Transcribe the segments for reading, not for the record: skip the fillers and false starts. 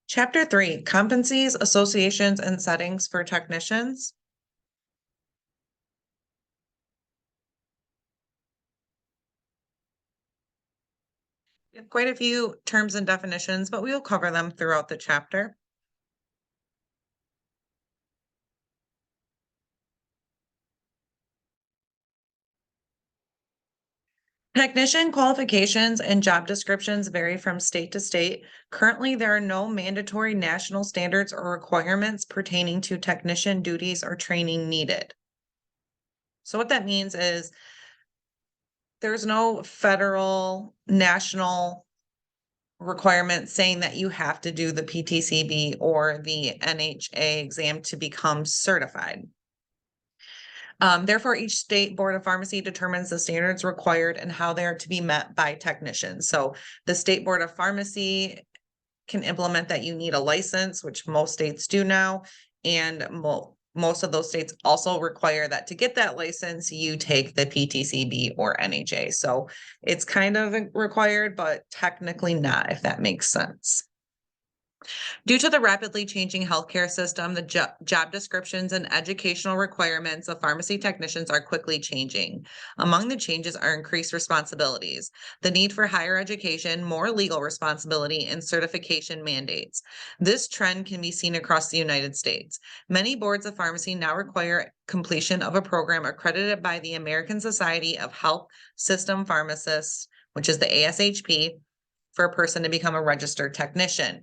Chapter 3, Competencies, Associations, and Settings for Technicians. We have quite a few terms and definitions, but we will cover them throughout the chapter. Technician qualifications and job descriptions vary from state to state. Currently, there are no mandatory national standards or requirements pertaining to technician duties or training needed. So what that means is there's no federal, national requirement saying that you have to do the PTCB or the NHA exam to become certified. Therefore, each state board of pharmacy determines the standards required and how they are to be met by technicians. So the state board of pharmacy can implement that you need a license, which most states do now. And most of those states also require that to get that license, you take the PTCB or NHA. So it's kind of required, but technically not, if that makes sense. Due to the rapidly changing healthcare system, the job descriptions and educational requirements of pharmacy technicians are quickly changing. Among the changes are increased responsibilities, the need for higher education, more legal responsibility, and certification mandates. This trend can be seen across the United States. Many boards of pharmacy now require completion of a program accredited by the American Society of Health System Pharmacists, which is the ASHP, for a person to become a registered technician.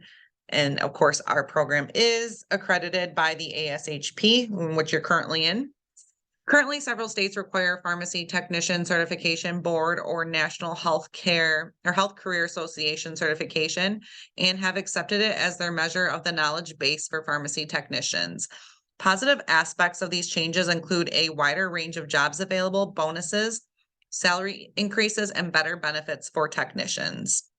And of course, our program is accredited by the ASHP, which you're currently in. Currently, several states require pharmacy technician certification board or National Health Care or Health Career Association certification and have accepted it as their measure of the knowledge base for pharmacy technicians. Positive aspects of these changes include a wider range of jobs available, bonuses, salary increases, and better benefits for technicians.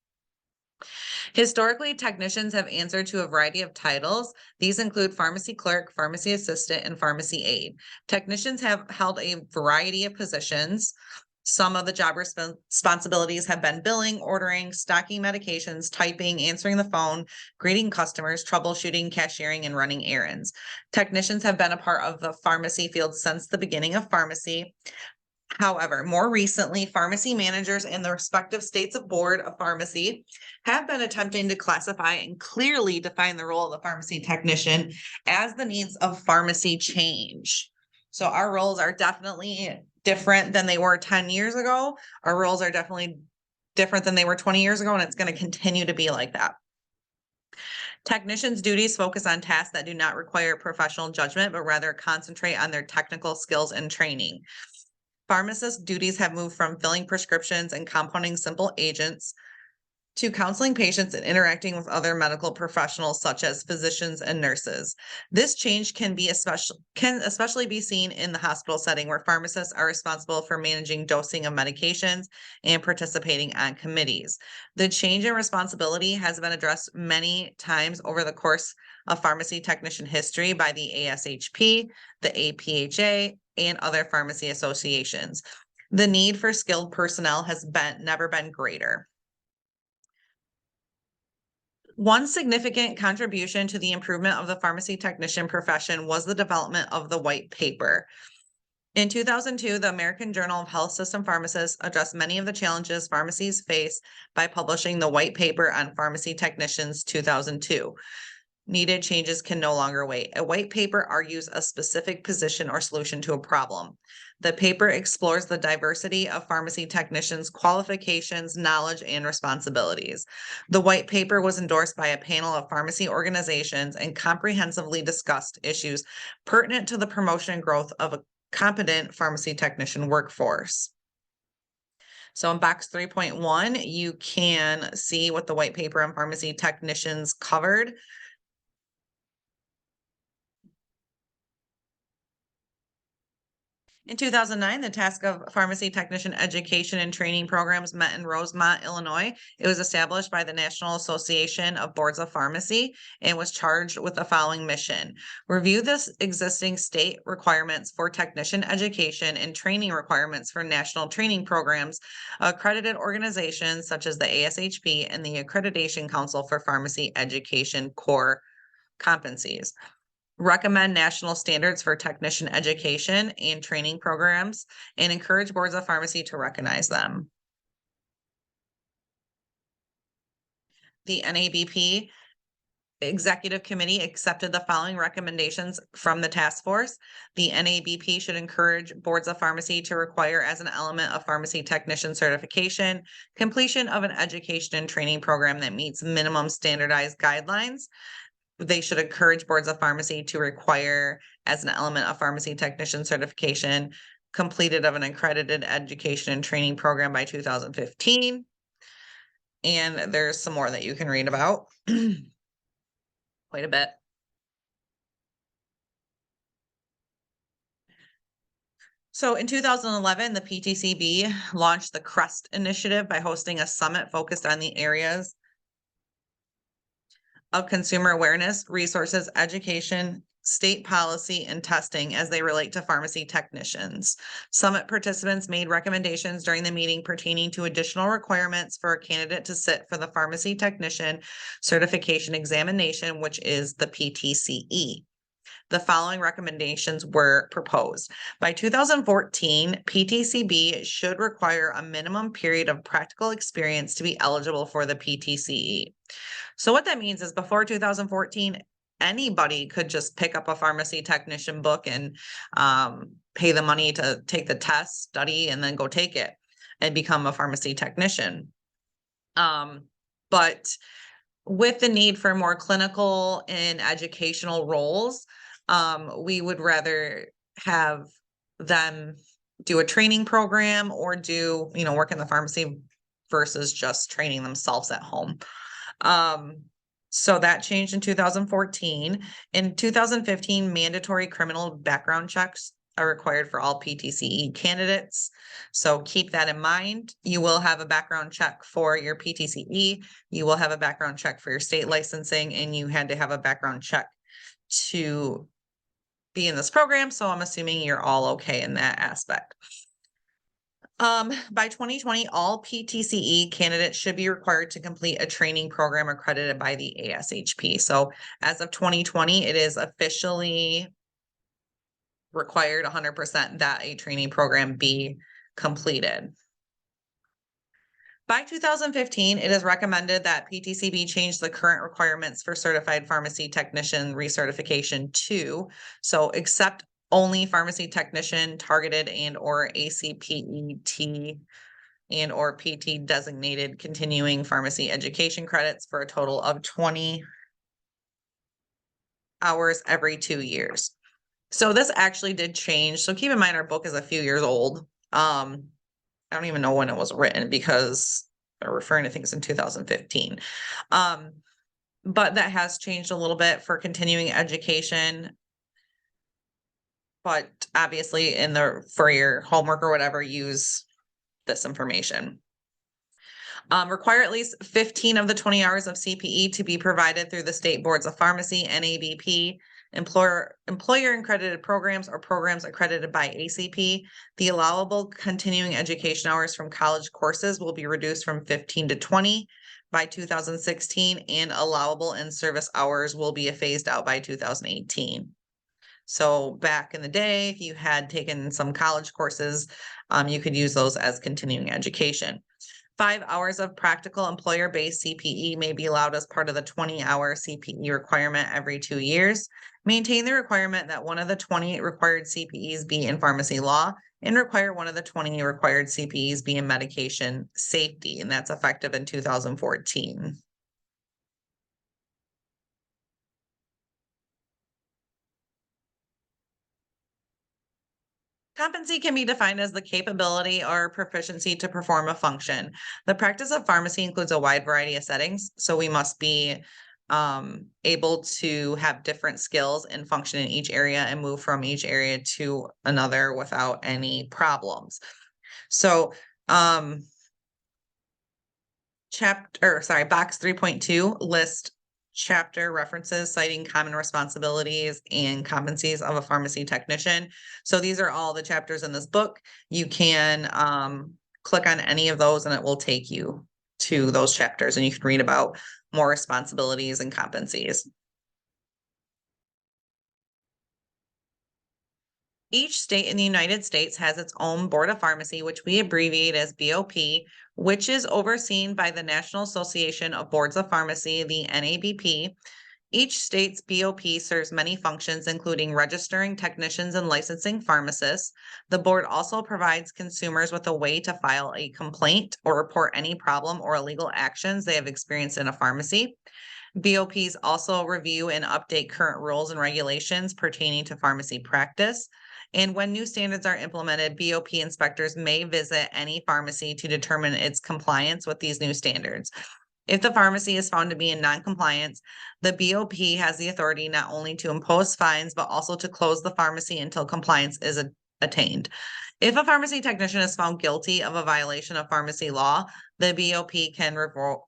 Historically, technicians have answered to a variety of titles. These include pharmacy clerk, pharmacy assistant, and pharmacy aide. Technicians have held a variety of positions. Some of the job responsibilities have been billing, ordering, stocking medications, typing, answering the phone, greeting customers, troubleshooting, cashiering, and running errands. Technicians have been a part of the pharmacy field since the beginning of pharmacy. However, more recently, pharmacy managers in the respective states of board of pharmacy have been attempting to classify and clearly define the role of the pharmacy technician as the needs of pharmacy change. So our roles are definitely different than they were 10 years ago. Our roles are definitely different than they were 20 years ago, and it's going to continue to be like that. Technicians' duties focus on tasks that do not require professional judgment, but rather concentrate on their technical skills and training. Pharmacist duties have moved from filling prescriptions and compounding simple agents to counseling patients and interacting with other medical professionals such as physicians and nurses. This change can especially be seen in the hospital setting where pharmacists are responsible for managing dosing of medications and participating on committees. The change in responsibility has been addressed many times over the course of pharmacy technician history by the ASHP, the APHA, and other pharmacy associations. The need for skilled personnel has never been greater. One significant contribution to the improvement of the pharmacy technician profession was the development of the white paper. In 2002, the American Journal of Health System Pharmacists addressed many of the challenges pharmacies face by publishing the white paper on pharmacy technicians 2002. Needed changes can no longer wait. A white paper argues a specific position or solution to a problem. The paper explores the diversity of pharmacy technicians' qualifications, knowledge, and responsibilities. The white paper was endorsed by a panel of pharmacy organizations and comprehensively discussed issues pertinent to the promotion and growth of a competent pharmacy technician workforce. So in box 3.1, you can see what the white paper on pharmacy technicians covered. In 2009, the task of pharmacy technician education and training programs met in Rosemont, Illinois. It was established by the National Association of Boards of Pharmacy and was charged with the following mission: review the existing state requirements for technician education and training requirements for national training programs, accredited organizations such as the ASHP and the Accreditation Council for Pharmacy Education core competencies. Recommend national standards for technician education and training programs, and encourage boards of pharmacy to recognize them. The NABP Executive Committee accepted the following recommendations from the task force. The NABP should encourage boards of pharmacy to require as an element of pharmacy technician certification, completion of an education and training program that meets minimum standardized guidelines. They should encourage boards of pharmacy to require as an element of pharmacy technician certification completed of an accredited education and training program by 2015. And there's some more that you can read about. Quite a bit. So in 2011, the PTCB launched the CREST initiative by hosting a summit focused on the areas of consumer awareness, resources, education, state policy, and testing as they relate to pharmacy technicians. Summit participants made recommendations during the meeting pertaining to additional requirements for a candidate to sit for the pharmacy technician certification examination, which is the PTCE. The following recommendations were proposed. By 2014, PTCB should require a minimum period of practical experience to be eligible for the PTCE. So what that means is before 2014, anybody could just pick up a pharmacy technician book and pay the money to take the test, study, and then go take it and become a pharmacy technician. But with the need for more clinical and educational roles, we would rather have them do a training program or do, work in the pharmacy versus just training themselves at home. So that changed in 2014. In 2015, mandatory criminal background checks are required for all PTCE candidates. So keep that in mind. You will have a background check for your PTCE. You will have a background check for your state licensing, and you had to have a background check to be in this program. So I'm assuming you're all okay in that aspect. By 2020, all PTCE candidates should be required to complete a training program accredited by the ASHP. So as of 2020, it is officially required 100% that a training program be completed. By 2015, it is recommended that PTCB change the current requirements for certified pharmacy technician recertification to, so accept only pharmacy technician targeted and or ACPET and or PT designated continuing pharmacy education credits for a total of 20 hours every 2 years. So this actually did change. So keep in mind, our book is a few years old. I don't even know when it was written because they're referring to things in 2015. But that has changed a little bit for continuing education. But obviously for your homework or whatever, use this information. Require at least 15 of the 20 hours of CPE to be provided through the state boards of pharmacy, NABP, employer accredited programs or programs accredited by ACP. The allowable continuing education hours from college courses will be reduced from 15 to 20 by 2016, and allowable in-service hours will be phased out by 2018. So back in the day, if you had taken some college courses, you could use those as continuing education. 5 hours of practical employer-based CPE may be allowed as part of the 20-hour CPE requirement every 2 years. Maintain the requirement that one of the 20 required CPEs be in pharmacy law, and require one of the 20 required CPEs be in medication safety, and that's effective in 2014. Competency can be defined as the capability or proficiency to perform a function. The practice of pharmacy includes a wide variety of settings, so we must be able to have different skills and function in each area and move from each area to another without any problems. So, box 3.2 list chapter references citing common responsibilities and competencies of a pharmacy technician. So these are all the chapters in this book. You can click on any of those and it will take you to those chapters and you can read about more responsibilities and competencies. Each state in the United States has its own Board of Pharmacy, which we abbreviate as BOP, which is overseen by the National Association of Boards of Pharmacy, the NABP. Each state's BOP serves many functions, including registering technicians and licensing pharmacists. The board also provides consumers with a way to file a complaint or report any problem or illegal actions they have experienced in a pharmacy. BOPs also review and update current rules and regulations pertaining to pharmacy practice. And when new standards are implemented, BOP inspectors may visit any pharmacy to determine its compliance with these new standards. If the pharmacy is found to be in non-compliance, the BOP has the authority not only to impose fines, but also to close the pharmacy until compliance is attained. If a pharmacy technician is found guilty of a violation of pharmacy law, the BOP can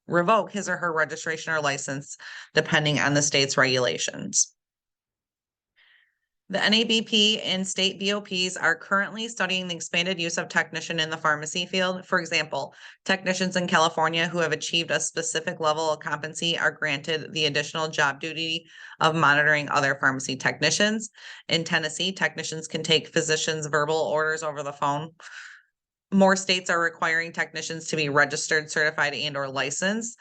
revoke his or her registration or license, depending on the state's regulations. The NABP and state BOPs are currently studying the expanded use of technician in the pharmacy field. For example, technicians in California who have achieved a specific level of competency are granted the additional job duty of monitoring other pharmacy technicians. In Tennessee, technicians can take physicians' verbal orders over the phone. More states are requiring technicians to be registered, certified, and/or licensed.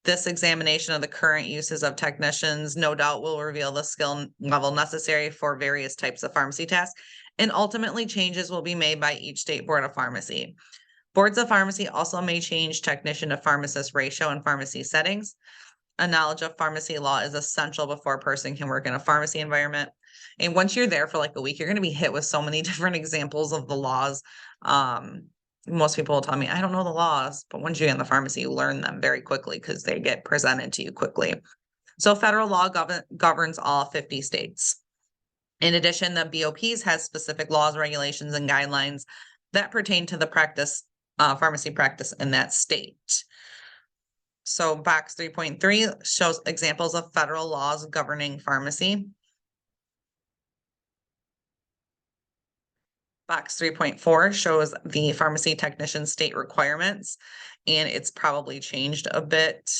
This examination of the current uses of technicians no doubt will reveal the skill level necessary for various types of pharmacy tasks, and ultimately changes will be made by each state board of pharmacy. Boards of pharmacy also may change technician to pharmacist ratio in pharmacy settings. A knowledge of pharmacy law is essential before a person can work in a pharmacy environment. And once you're there for like a week, you're going to be hit with so many different examples of the laws. Most people will tell me, I don't know the laws, but once you get in the pharmacy, you learn them very quickly because they get presented to you quickly. So federal law governs all 50 states. In addition, the BOPs has specific laws, regulations, and guidelines that pertain to the practice, pharmacy practice in that state. So box 3.3 shows examples of federal laws governing pharmacy. Box 3.4 shows the pharmacy technician state requirements, and it's probably changed a bit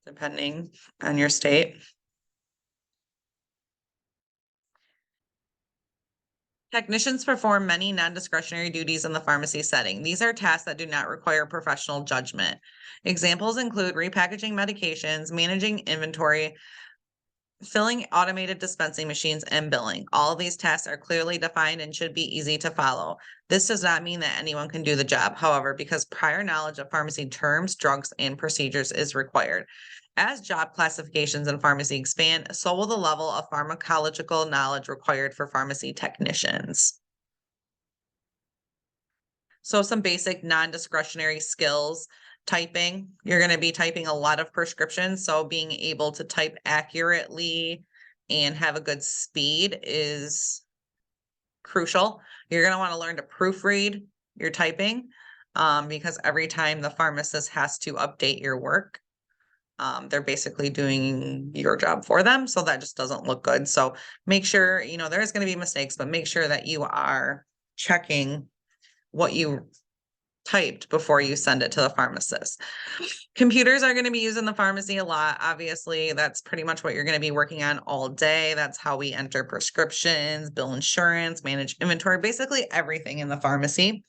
depending on your state. Technicians perform many non-discretionary duties in the pharmacy setting. These are tasks that do not require professional judgment. Examples include repackaging medications, managing inventory, filling automated dispensing machines, and billing. All of these tasks are clearly defined and should be easy to follow. This does not mean that anyone can do the job. However, because prior knowledge of pharmacy terms, drugs, and procedures is required. As job classifications in pharmacy expand, so will the level of pharmacological knowledge required for pharmacy technicians. So some basic non-discretionary skills. Typing, you're going to be typing a lot of prescriptions. So being able to type accurately and have a good speed is crucial. You're going to want to learn to proofread your typing because every time the pharmacist has to update your work, they're basically doing your job for them. So that just doesn't look good. So make sure, there's going to be mistakes, but make sure that you are checking what you typed before you send it to the pharmacist. Computers are going to be used in the pharmacy a lot. Obviously, that's pretty much what you're going to be working on all day. That's how we enter prescriptions, bill insurance, manage inventory, basically everything in the pharmacy.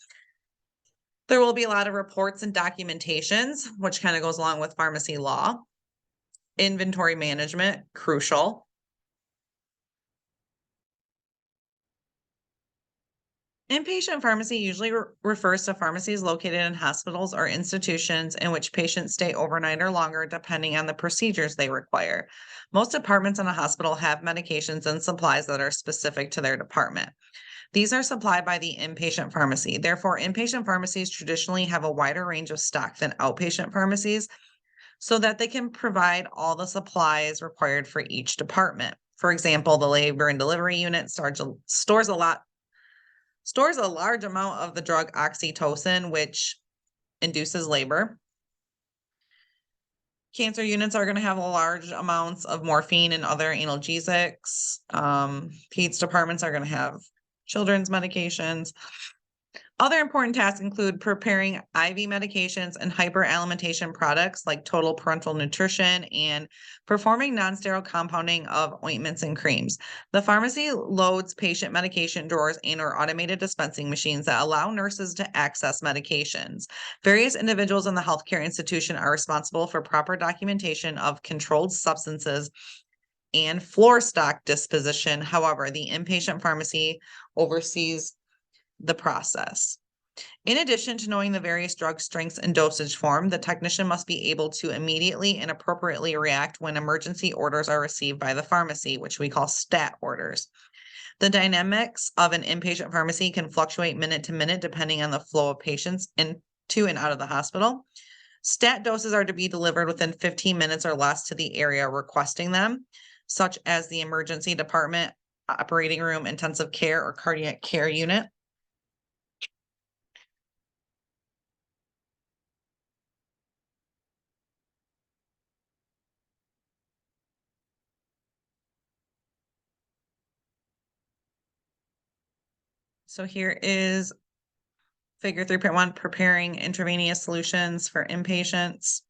There will be a lot of reports and documentations, which kind of goes along with pharmacy law. Inventory management, crucial. Inpatient pharmacy usually refers to pharmacies located in hospitals or institutions in which patients stay overnight or longer, depending on the procedures they require. Most departments in a hospital have medications and supplies that are specific to their department. These are supplied by the inpatient pharmacy. Therefore, inpatient pharmacies traditionally have a wider range of stock than outpatient pharmacies so that they can provide all the supplies required for each department. For example, the labor and delivery unit stores a large amount of the drug oxytocin, which induces labor. Cancer units are going to have large amounts of morphine and other analgesics. Peds departments are going to have children's medications. Other important tasks include preparing IV medications and hyperalimentation products like total parenteral nutrition and performing non-sterile compounding of ointments and creams. The pharmacy loads patient medication drawers and/or automated dispensing machines that allow nurses to access medications. Various individuals in the healthcare institution are responsible for proper documentation of controlled substances and floor stock disposition. However, the inpatient pharmacy oversees the process. In addition to knowing the various drug strengths and dosage form, the technician must be able to immediately and appropriately react when emergency orders are received by the pharmacy, which we call stat orders. The dynamics of an inpatient pharmacy can fluctuate minute to minute depending on the flow of patients into and out of the hospital. Stat doses are to be delivered within 15 minutes or less to the area requesting them, such as the emergency department, operating room, intensive care, or cardiac care unit. So here is figure 3.1, preparing intravenous solutions for inpatients.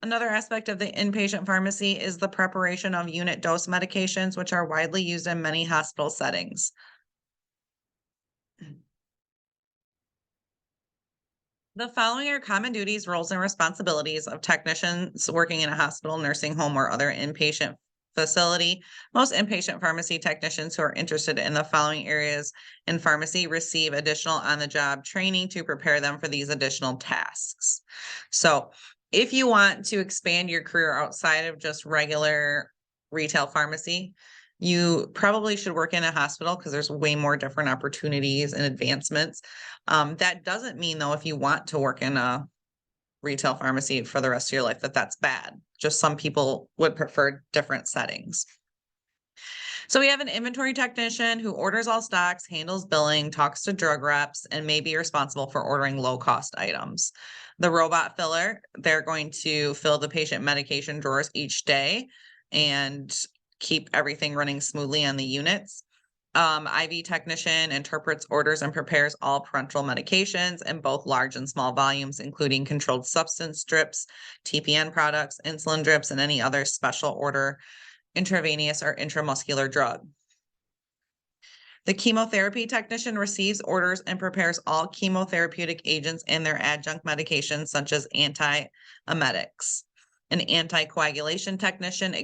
Another aspect of the inpatient pharmacy is the preparation of unit dose medications, which are widely used in many hospital settings. The following are common duties, roles, and responsibilities of technicians working in a hospital, nursing home, or other inpatient facility. Most inpatient pharmacy technicians who are interested in the following areas in pharmacy receive additional on-the-job training to prepare them for these additional tasks. So if you want to expand your career outside of just regular retail pharmacy, you probably should work in a hospital because there's way more different opportunities and advancements. That doesn't mean, though, if you want to work in a retail pharmacy for the rest of your life, that's bad. Just some people would prefer different settings. So we have an inventory technician who orders all stocks, handles billing, talks to drug reps, and may be responsible for ordering low-cost items. The robot filler, they're going to fill the patient medication drawers each day and keep everything running smoothly on the units. IV technician interprets orders and prepares all parenteral medications in both large and small volumes, including controlled substance drips, TPN products, insulin drips, and any other special order intravenous or intramuscular drug. The chemotherapy technician receives orders and prepares all chemotherapeutic agents and their adjunct medications, such as antiemetics. An anticoagulation technician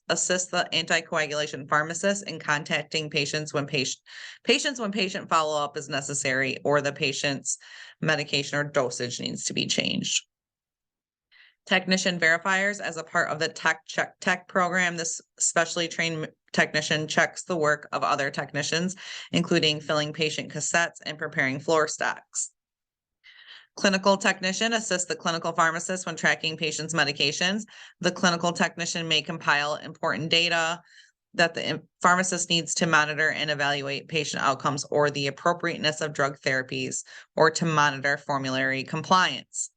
assists the anticoagulation pharmacist in contacting patients when patient follow-up is necessary or the patient's medication or dosage needs to be changed. Technician verifiers, as a part of the Tech program, this specially trained technician checks the work of other technicians, including filling patient cassettes and preparing floor stocks. Clinical technician assists the clinical pharmacist when tracking patients' medications. The clinical technician may compile important data that the pharmacist needs to monitor and evaluate patient outcomes or the appropriateness of drug therapies or to monitor formulary compliance.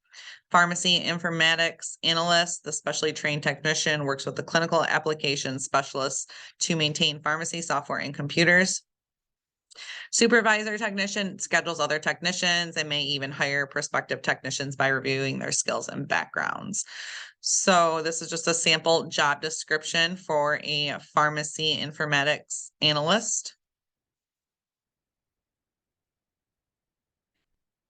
Pharmacy informatics analyst, the specially trained technician, works with the clinical application specialists to maintain pharmacy software and computers. Supervisor technician schedules other technicians and may even hire prospective technicians by reviewing their skills and backgrounds. So this is just a sample job description for a pharmacy informatics analyst.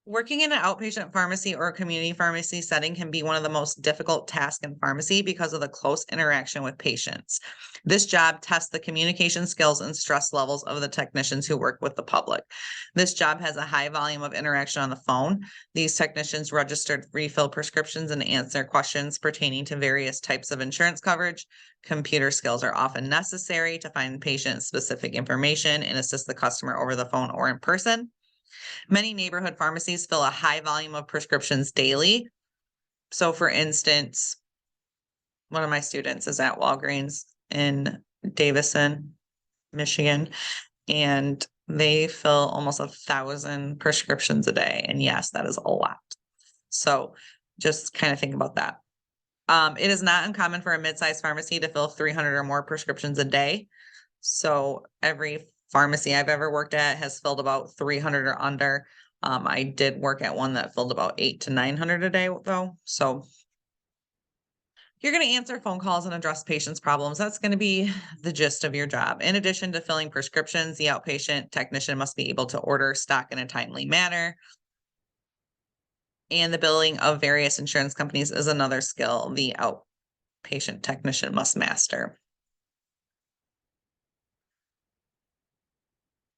Working in an outpatient pharmacy or a community pharmacy setting can be one of the most difficult tasks in pharmacy because of the close interaction with patients. This job tests the communication skills and stress levels of the technicians who work with the public. This job has a high volume of interaction on the phone. These technicians register, refill prescriptions, and answer questions pertaining to various types of insurance coverage. Computer skills are often necessary to find patient-specific information and assist the customer over the phone or in person. Many neighborhood pharmacies fill a high volume of prescriptions daily. So, for instance, one of my students is at Walgreens in Davison, Michigan, and they fill almost 1,000 prescriptions a day. And yes, that is a lot. So, just kind of think about that. It is not uncommon for a mid-sized pharmacy to fill 300 or more prescriptions a day. So every pharmacy I've ever worked at has filled about 300 or under. I did work at one that filled about 800 to 900 a day though. So you're going to answer phone calls and address patients' problems. That's going to be the gist of your job. In addition to filling prescriptions, the outpatient technician must be able to order stock in a timely manner. And the billing of various insurance companies is another skill the outpatient technician must master.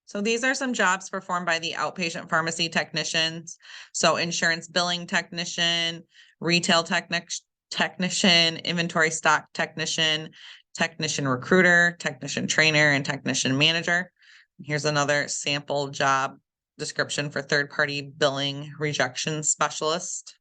So these are some jobs performed by the outpatient pharmacy technicians. So insurance billing technician, retail technician, inventory stock technician, technician recruiter, technician trainer, and technician manager. Here's another sample job description for third-party billing rejection specialist.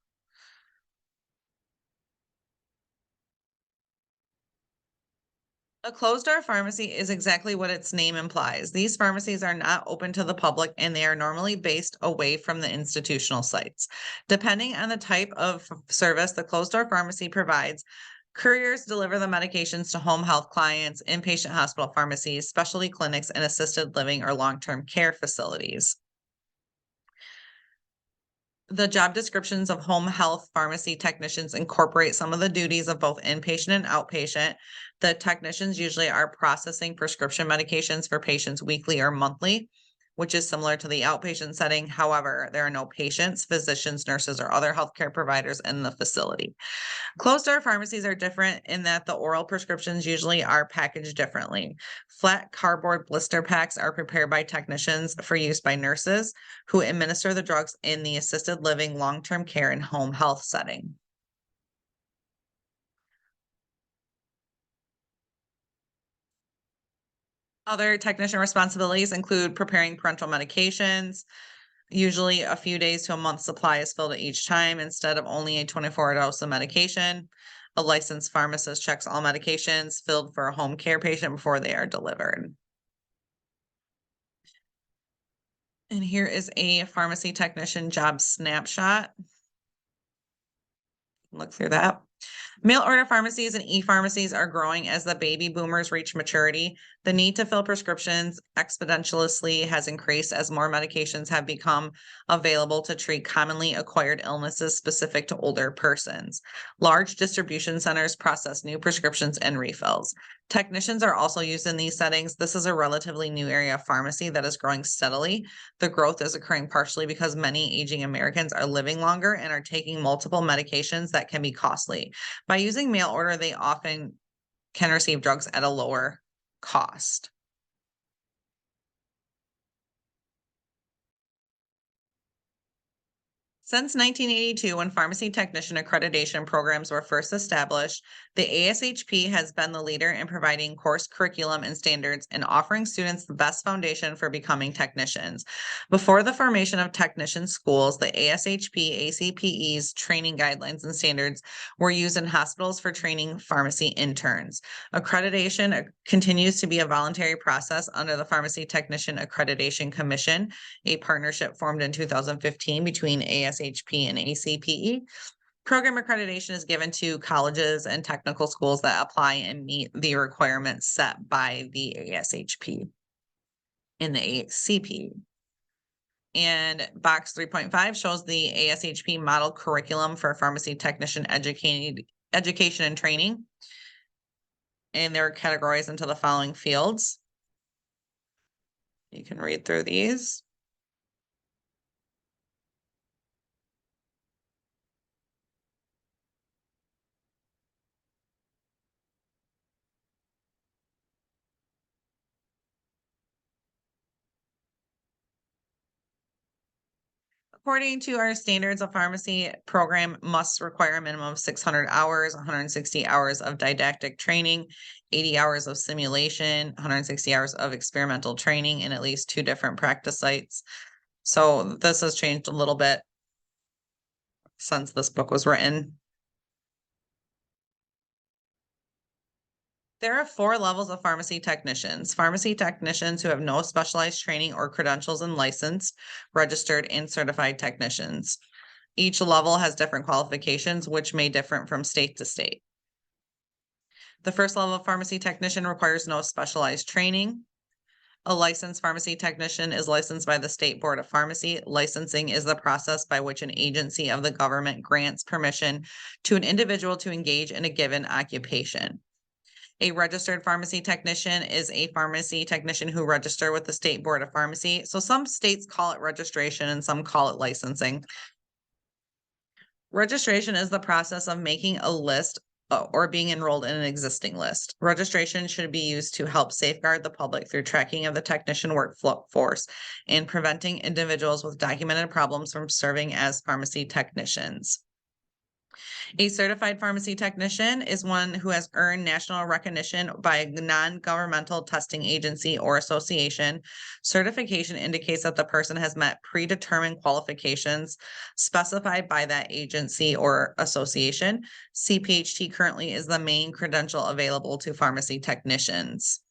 A closed-door pharmacy is exactly what its name implies. These pharmacies are not open to the public and they are normally based away from the institutional sites. Depending on the type of service the closed-door pharmacy provides, couriers deliver the medications to home health clients, inpatient hospital pharmacies, specialty clinics, and assisted living or long-term care facilities. The job descriptions of home health pharmacy technicians incorporate some of the duties of both inpatient and outpatient. The technicians usually are processing prescription medications for patients weekly or monthly, which is similar to the outpatient setting. However, there are no patients, physicians, nurses, or other healthcare providers in the facility. Closed-door pharmacies are different in that the oral prescriptions usually are packaged differently. Flat cardboard blister packs are prepared by technicians for use by nurses who administer the drugs in the assisted living, long-term care, and home health setting. Other technician responsibilities include preparing parental medications. Usually a few days to a month supply is filled at each time instead of only a 24-hour dose of medication. A licensed pharmacist checks all medications filled for a home care patient before they are delivered. And here is a pharmacy technician job snapshot. Look through that. Mail order pharmacies and e-pharmacies are growing as the baby boomers reach maturity. The need to fill prescriptions exponentially has increased as more medications have become available to treat commonly acquired illnesses specific to older persons. Large distribution centers process new prescriptions and refills. Technicians are also used in these settings. This is a relatively new area of pharmacy that is growing steadily. The growth is occurring partially because many aging Americans are living longer and are taking multiple medications that can be costly. By using mail order, they often can receive drugs at a lower cost. Since 1982, when pharmacy technician accreditation programs were first established, the ASHP has been the leader in providing course curriculum and standards and offering students the best foundation for becoming technicians. Before the formation of technician schools, the ASHP ACPE's training guidelines and standards were used in hospitals for training pharmacy interns. Accreditation continues to be a voluntary process under the Pharmacy Technician Accreditation Commission, a partnership formed in 2015 between ASHP and ACPE. Program accreditation is given to colleges and technical schools that apply and meet the requirements set by the ASHP and the ACPE. And box 3.5 shows the ASHP model curriculum for pharmacy technician education and training. And they're categorized into the following fields. You can read through these. According to our standards, a pharmacy program must require a minimum of 600 hours, 160 hours of didactic training, 80 hours of simulation, 160 hours of experimental training, and at least 2 different practice sites. So this has changed a little bit since this book was written. There are 4 levels of pharmacy technicians. Pharmacy technicians who have no specialized training or credentials and licensed, registered, and certified technicians. Each level has different qualifications, which may differ from state to state. The first level of pharmacy technician requires no specialized training. A licensed pharmacy technician is licensed by the State Board of Pharmacy. Licensing is the process by which an agency of the government grants permission to an individual to engage in a given occupation. A registered pharmacy technician is a pharmacy technician who register with the State Board of Pharmacy. So some states call it registration and some call it licensing. Registration is the process of making a list or being enrolled in an existing list. Registration should be used to help safeguard the public through tracking of the technician workforce and preventing individuals with documented problems from serving as pharmacy technicians. A certified pharmacy technician is one who has earned national recognition by a non-governmental testing agency or association. Certification indicates that the person has met predetermined qualifications specified by that agency or association. CPHT currently is the main credential available to pharmacy technicians.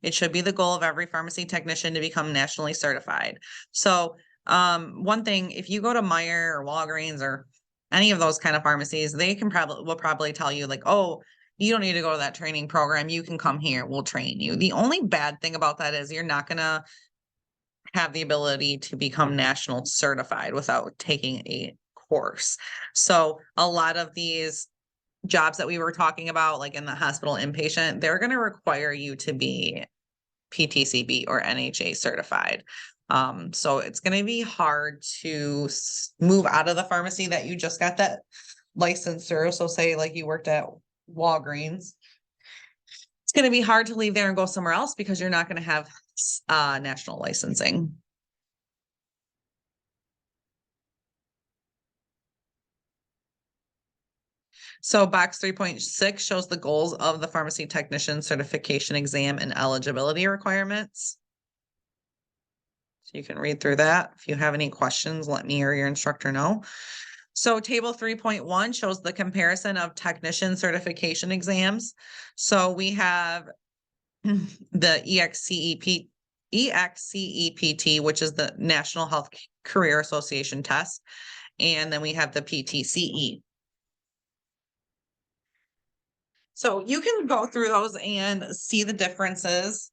It should be the goal of every pharmacy technician to become nationally certified. So one thing, if you go to Meijer or Walgreens or any of those kind of pharmacies, they will probably tell you like, oh, you don't need to go to that training program. You can come here. We'll train you. The only bad thing about that is you're not going to have the ability to become national certified without taking a course. So a lot of these jobs that we were talking about, like in the hospital inpatient, they're going to require you to be PTCB or NHA certified. So it's going to be hard to move out of the pharmacy that you just got that license through. So say like you worked at Walgreens, it's going to be hard to leave there and go somewhere else because you're not going to have national licensing. So box 3.6 shows the goals of the pharmacy technician certification exam and eligibility requirements. So you can read through that. If you have any questions, let me or your instructor know. So table 3.1 shows the comparison of technician certification exams. So we have the EXCEPT, which is the National Health Career Association test. And then we have the PTCE. So you can go through those and see the differences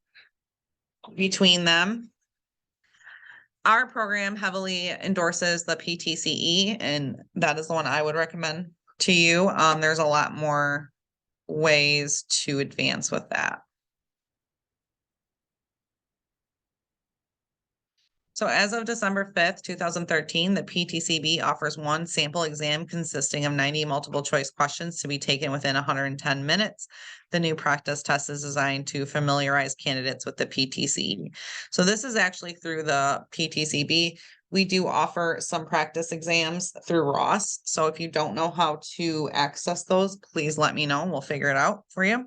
between them. Our program heavily endorses the PTCE, and that is the one I would recommend to you. There's a lot more ways to advance with that. So as of December 5th, 2013, the PTCB offers one sample exam consisting of 90 multiple choice questions to be taken within 110 minutes. The new practice test is designed to familiarize candidates with the PTCB. So this is actually through the PTCB. We do offer some practice exams through Ross. So if you don't know how to access those, please let me know. We'll figure it out for you.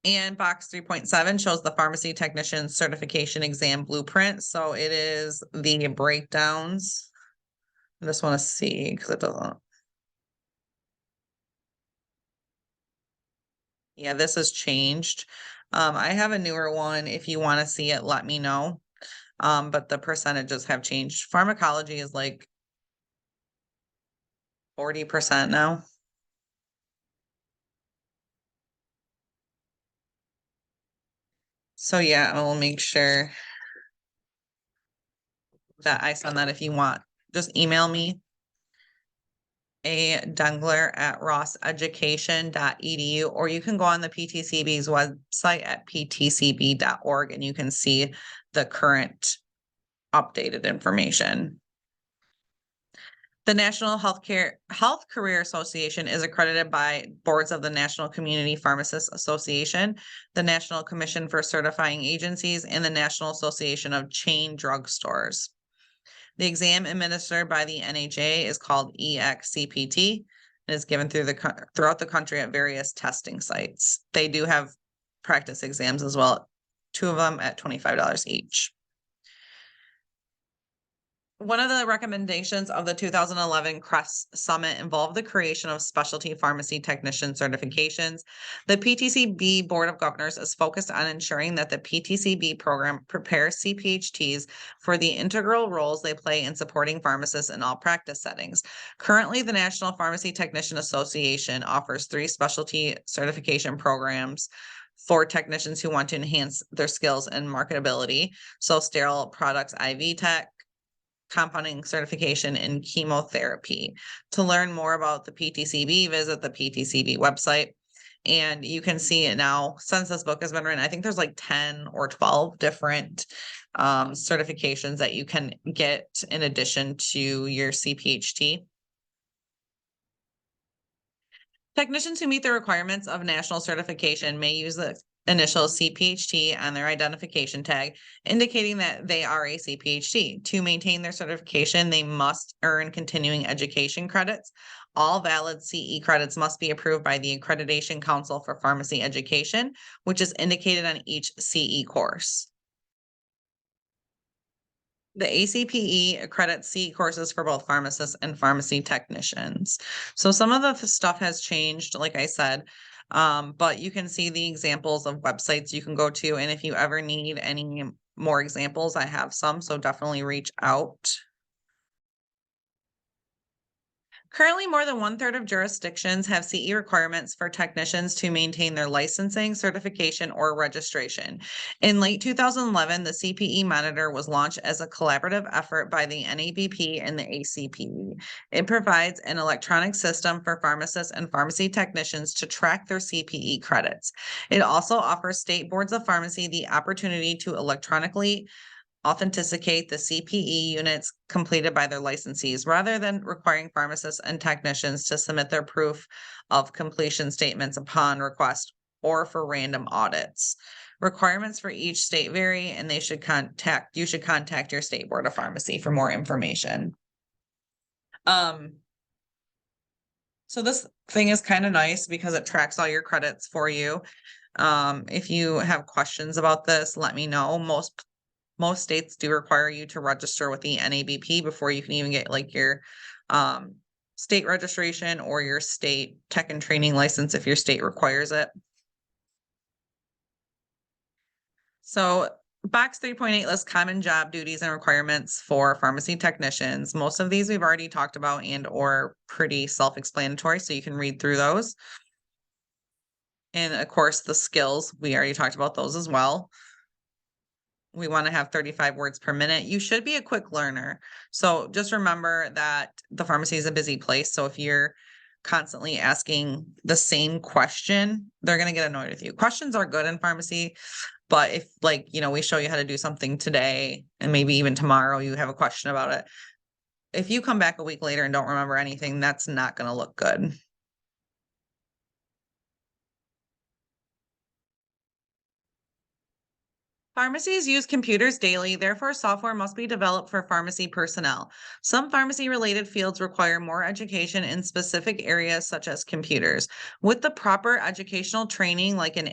And box 3.7 shows the pharmacy technician certification exam blueprint. So it is the breakdowns. I just want to see because it doesn't. Yeah, this has changed. I have a newer one. If you want to see it, let me know. But the percentages have changed. Pharmacology is like 40% now. So yeah, I will make sure that I send that if you want. Just email me dungler@rosseducation.edu, or you can go on the PTCB's website at ptcb.org and you can see the current updated information. The National Health Career Association is accredited by boards of the National Community Pharmacists Association, the National Commission for Certifying Agencies, and the National Association of Chain Drugstores. The exam administered by the NHA is called EXCPT and is given throughout the country at various testing sites. They do have practice exams as well, 2 of them at $25 each. One of the recommendations of the 2011 CREST Summit involved the creation of specialty pharmacy technician certifications. The PTCB Board of Governors is focused on ensuring that the PTCB program prepares CPHTs for the integral roles they play in supporting pharmacists in all practice settings. Currently, the National Pharmacy Technician Association offers 3 specialty certification programs for technicians who want to enhance their skills and marketability. So sterile products IV tech, compounding certification, and chemotherapy. To learn more about the PTCB, visit the PTCB website. And you can see it now, since this book has been written, I think there's like 10 or 12 different certifications that you can get in addition to your CPHT. Technicians who meet the requirements of national certification may use the initial CPHT on their identification tag, indicating that they are a CPHT. To maintain their certification, they must earn continuing education credits. All valid CE credits must be approved by the Accreditation Council for Pharmacy Education, which is indicated on each CE course. The ACPE accredits CE courses for both pharmacists and pharmacy technicians. So some of the stuff has changed, like I said, but you can see the examples of websites you can go to. And if you ever need any more examples, I have some, so definitely reach out. Currently, more than 1/3 of jurisdictions have CE requirements for technicians to maintain their licensing, certification, or registration. In late 2011, the CPE Monitor was launched as a collaborative effort by the NABP and the ACPE. It provides an electronic system for pharmacists and pharmacy technicians to track their CPE credits. It also offers state boards of pharmacy the opportunity to electronically authenticate the CPE units completed by their licensees, rather than requiring pharmacists and technicians to submit their proof of completion statements upon request or for random audits. Requirements for each state vary, and you should contact your state board of pharmacy for more information. So this thing is kind of nice because it tracks all your credits for you. If you have questions about this, let me know. Most states do require you to register with the NABP before you can even get like your state registration or your state tech and training license if your state requires it. So box 3.8 lists common job duties and requirements for pharmacy technicians. Most of these we've already talked about and or pretty self-explanatory, so you can read through those. And of course, the skills, we already talked about those as well. We want to have 35 words per minute. You should be a quick learner. So just remember that the pharmacy is a busy place. So if you're constantly asking the same question, they're going to get annoyed with you. Questions are good in pharmacy, but if we show you how to do something today and maybe even tomorrow you have a question about it, if you come back a week later and don't remember anything, that's not going to look good. Pharmacies use computers daily, therefore software must be developed for pharmacy personnel. Some pharmacy-related fields require more education in specific areas such as computers. With the proper educational training, like an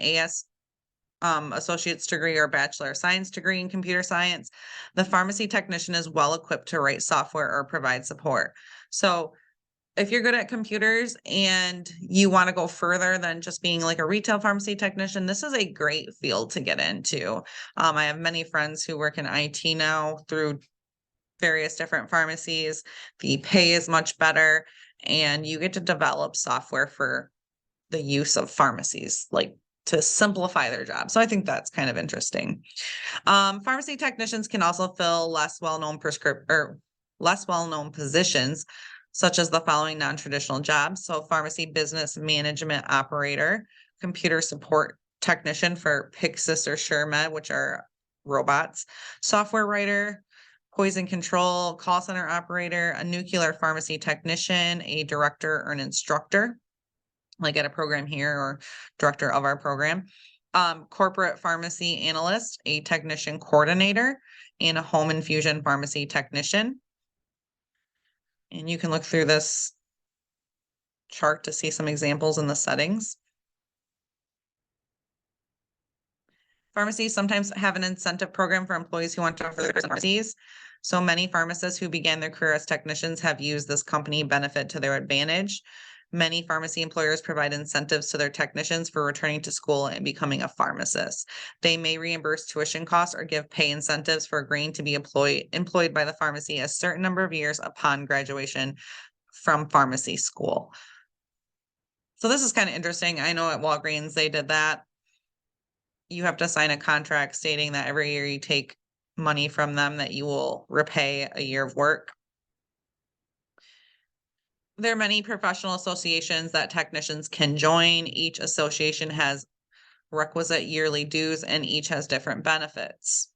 associate's degree or bachelor of science degree in computer science, the pharmacy technician is well equipped to write software or provide support. So if you're good at computers and you want to go further than just being like a retail pharmacy technician, this is a great field to get into. I have many friends who work in IT now through various different pharmacies. The pay is much better, and you get to develop software for the use of pharmacies, like to simplify their job. So I think that's kind of interesting. Pharmacy technicians can also fill less well-known positions, such as the following non-traditional jobs. So pharmacy business management operator, computer support technician for Pyxis or SureMed, which are robots, software writer, poison control, call center operator, a nuclear pharmacy technician, a director or an instructor, like at a program here or director of our program, corporate pharmacy analyst, a technician coordinator, and a home infusion pharmacy technician. And you can look through this chart to see some examples in the settings. Pharmacies sometimes have an incentive program for employees who want to further pharmacies. So many pharmacists who began their career as technicians have used this company benefit to their advantage. Many pharmacy employers provide incentives to their technicians for returning to school and becoming a pharmacist. They may reimburse tuition costs or give pay incentives for agreeing to be employed by the pharmacy a certain number of years upon graduation from pharmacy school. So this is kind of interesting. I know at Walgreens they did that. You have to sign a contract stating that every year you take money from them that you will repay a year of work. There are many professional associations that technicians can join. Each association has requisite yearly dues and each has different benefits.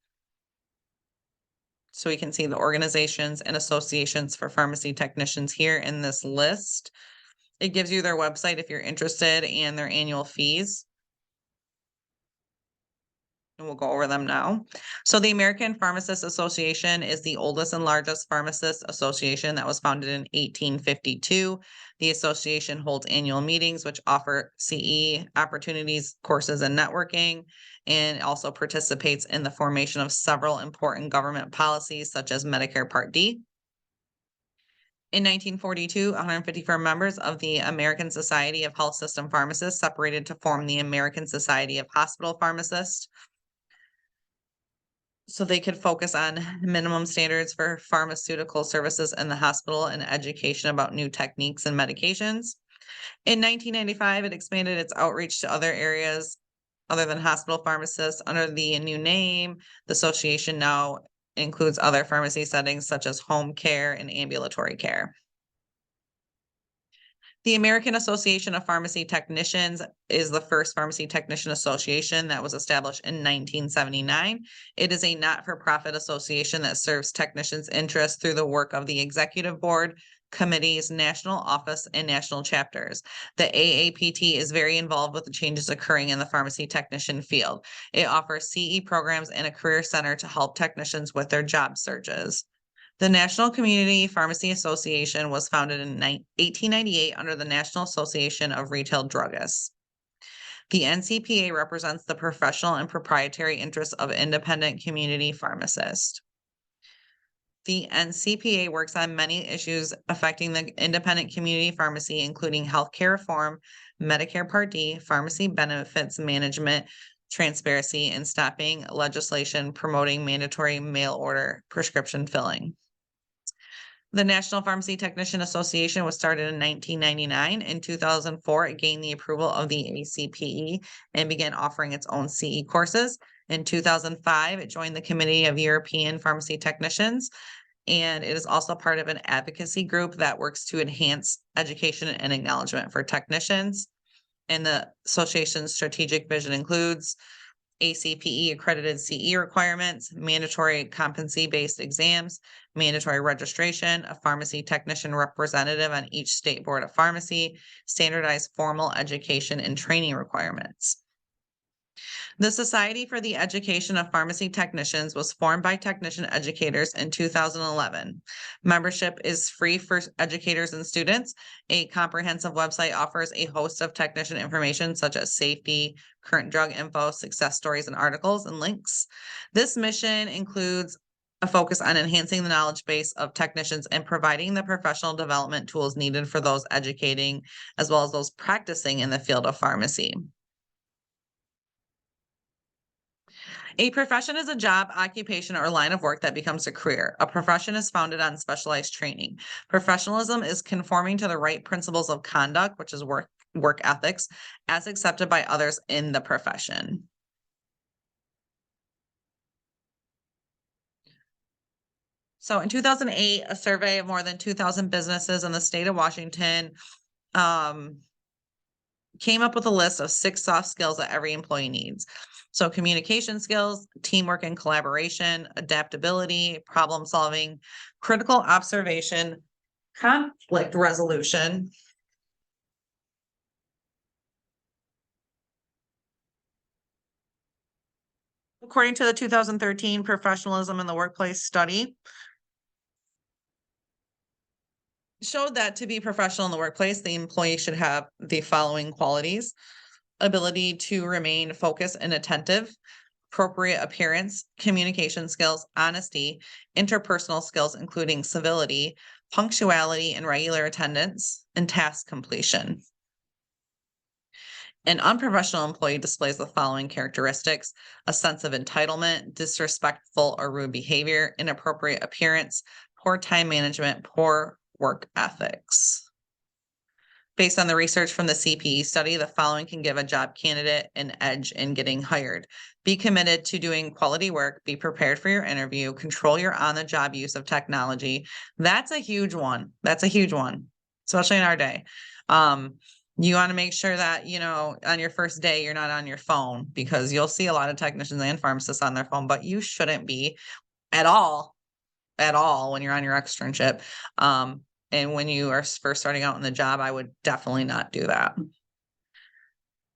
So we can see the organizations and associations for pharmacy technicians here in this list. It gives you their website if you're interested and their annual fees. And we'll go over them now. So the American Pharmacists Association is the oldest and largest pharmacist association that was founded in 1852. The association holds annual meetings which offer CE opportunities, courses, and networking, and also participates in the formation of several important government policies such as Medicare Part D. In 1942, 154 members of the American Society of Health System Pharmacists separated to form the American Society of Hospital Pharmacists, so they could focus on minimum standards for pharmaceutical services in the hospital and education about new techniques and medications. In 1995, it expanded its outreach to other areas other than hospital pharmacists under the new name. The association now includes other pharmacy settings such as home care and ambulatory care. The American Association of Pharmacy Technicians is the first pharmacy technician association that was established in 1979. It is a not-for-profit association that serves technicians' interests through the work of the executive board, committees, national office, and national chapters. The AAPT is very involved with the changes occurring in the pharmacy technician field. It offers CE programs and a career center to help technicians with their job searches. The National Community Pharmacy Association was founded in 1898 under the National Association of Retail Druggists. The NCPA represents the professional and proprietary interests of independent community pharmacists. The NCPA works on many issues affecting the independent community pharmacy, including healthcare reform, Medicare Part D, pharmacy benefits management, transparency, and stopping legislation promoting mandatory mail order prescription filling. The National Pharmacy Technician Association was started in 1999. In 2004, it gained the approval of the ACPE and began offering its own CE courses. In 2005, it joined the Committee of European Pharmacy Technicians, and it is also part of an advocacy group that works to enhance education and acknowledgement for technicians. And the association's strategic vision includes ACPE accredited CE requirements, mandatory competency-based exams, mandatory registration, a pharmacy technician representative on each state board of pharmacy, standardized formal education and training requirements. The Society for the Education of Pharmacy Technicians was formed by technician educators in 2011. Membership is free for educators and students. A comprehensive website offers a host of technician information such as safety, current drug info, success stories, and articles and links. This mission includes a focus on enhancing the knowledge base of technicians and providing the professional development tools needed for those educating as well as those practicing in the field of pharmacy. A profession is a job, occupation, or line of work that becomes a career. A profession is founded on specialized training. Professionalism is conforming to the right principles of conduct, which is work ethics, as accepted by others in the profession. So in 2008, a survey of more than 2,000 businesses in the state of Washington came up with a list of 6 soft skills that every employee needs. So communication skills, teamwork and collaboration, adaptability, problem solving, critical observation, conflict resolution. According to the 2013 Professionalism in the Workplace study, showed that to be professional in the workplace, the employee should have the following qualities: ability to remain focused and attentive, appropriate appearance, communication skills, honesty, interpersonal skills, including civility, punctuality and regular attendance, and task completion. An unprofessional employee displays the following characteristics: a sense of entitlement, disrespectful or rude behavior, inappropriate appearance, poor time management, poor work ethics. Based on the research from the CPE study, the following can give a job candidate an edge in getting hired: be committed to doing quality work, be prepared for your interview, control your on-the-job use of technology. That's a huge one. That's a huge one, especially in our day. You want to make sure that, on your first day, you're not on your phone, because you'll see a lot of technicians and pharmacists on their phone, but you shouldn't be at all when you're on your externship. And when you are first starting out in the job, I would definitely not do that.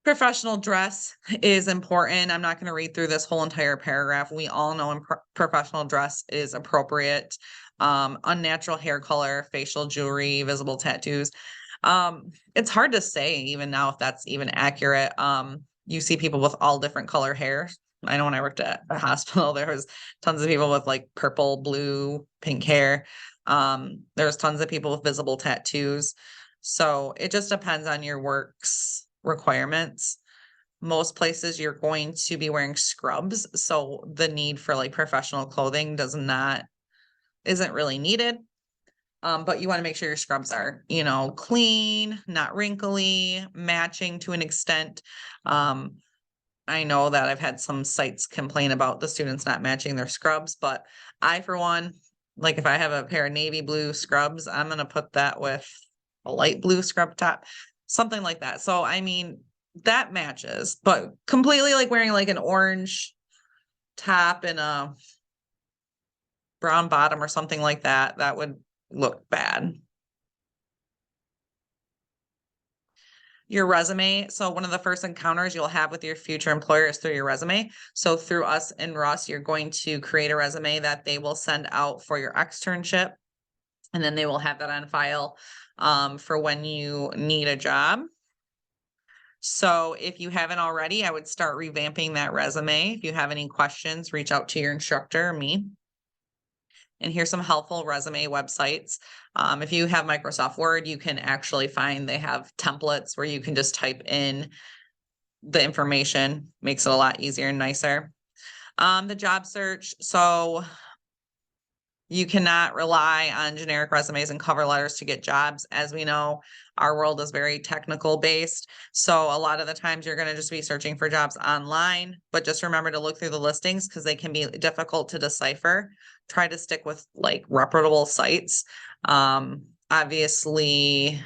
Professional dress is important. I'm not going to read through this whole entire paragraph. We all know professional dress is appropriate. Unnatural hair color, facial jewelry, visible tattoos. It's hard to say even now if that's even accurate. You see people with all different color hair. I know when I worked at a hospital, there was tons of people with like purple, blue, pink hair. There's tons of people with visible tattoos. So it just depends on your work's requirements. Most places you're going to be wearing scrubs, so the need for like professional clothing isn't really needed. But you want to make sure your scrubs are, clean, not wrinkly, matching to an extent. I know that I've had some sites complain about the students not matching their scrubs, but I, for one, like if I have a pair of navy blue scrubs, I'm going to put that with a light blue scrub top, something like that. So, I mean, that matches, but completely like wearing like an orange top and a brown bottom or something like that, that would look bad. Your resume. So one of the first encounters you'll have with your future employer is through your resume. So through us and Russ, you're going to create a resume that they will send out for your externship. And then they will have that on file for when you need a job. So if you haven't already, I would start revamping that resume. If you have any questions, reach out to your instructor or me. And here's some helpful resume websites. If you have Microsoft Word, you can actually they have templates where you can just type in the information, makes it a lot easier and nicer. The job search. So you cannot rely on generic resumes and cover letters to get jobs. As we know, our world is very technical based. So a lot of the times you're going to just be searching for jobs online, but just remember to look through the listings because they can be difficult to decipher. Try to stick with like reputable sites. Obviously,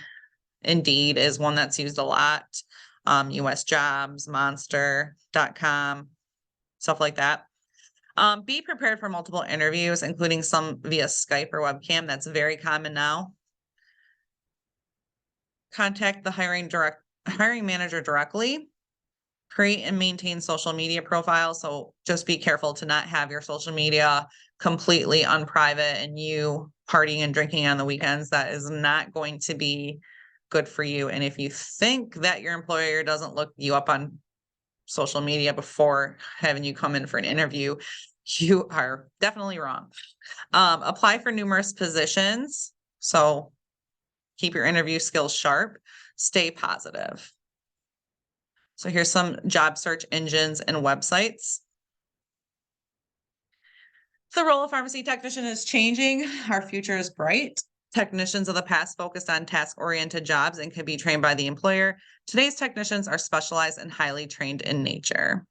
Indeed is one that's used a lot. US Jobs, Monster.com, stuff like that. Be prepared for multiple interviews, including some via Skype or webcam. That's very common now. Contact the hiring manager directly. Create and maintain social media profiles. So just be careful to not have your social media completely unprivate and you partying and drinking on the weekends. That is not going to be good for you. And if you think that your employer doesn't look you up on social media before having you come in for an interview, you are definitely wrong. Apply for numerous positions. So keep your interview skills sharp, stay positive. So here's some job search engines and websites. The role of pharmacy technician is changing. Our future is bright. Technicians of the past focused on task-oriented jobs and can be trained by the employer. Today's technicians are specialized and highly trained in nature.